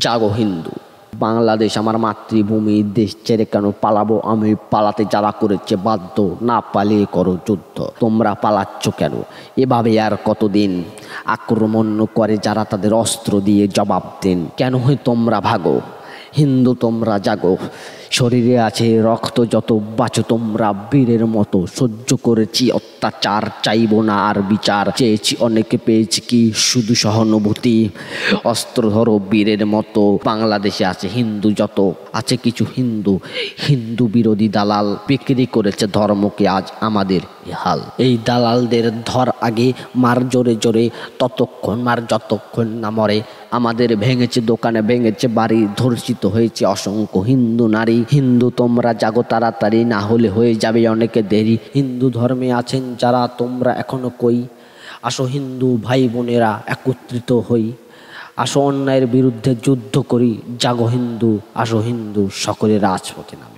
জাগো হিন্দু, বাংলাদেশ আমার মাতৃভূমি, দেশ ছেড়ে কেন পালাবো আমি? পালাতে যারা করেছে বাধ্য, না পালিয়ে করো যুদ্ধ। তোমরা পালাচ্ছ কেন এভাবে আর কতদিন? আক্রমণ করে যারা তাদের অস্ত্র দিয়ে জবাব দিন। কেন হয় তোমরা ভাগো? হিন্দু তোমরা জাগো, শরীরে আছে রক্ত যত, বাঁচো তোমরা বীরের মতো। সহ্য করেছি অত্যাচার, চাইব না আর বিচার। চেয়েছি অনেকে, পেয়েছি কি শুধু সহানুভূতি। অস্ত্র ধরো বীরের মতো, বাংলাদেশে আছে হিন্দু যত। আছে কিছু হিন্দু, হিন্দু বিরোধী দালাল, বিক্রি করেছে ধর্মকে আজ আমাদের হাল। এই দালালদের ধর আগে, মার জোরে জোরে, ততক্ষণ মার যতক্ষণ না মরে। আমাদের ভেঙেছে দোকানে, ভেঙেছে বাড়ি, ধর্ষিত হয়েছে অসংখ্য হিন্দু নারী। হিন্দু তোমরা জাগো তাড়াতাড়ি, না হলে হয়ে যাবে অনেকে দেরি। হিন্দু ধর্মে আছেন যারা, তোমরা এখনো কই? আসো হিন্দু ভাই বোনেরা একত্রিত হই, আসো অন্যায়ের বিরুদ্ধে যুদ্ধ করি। জাগো হিন্দু, আসো হিন্দু সকলে রাজপথে নামি।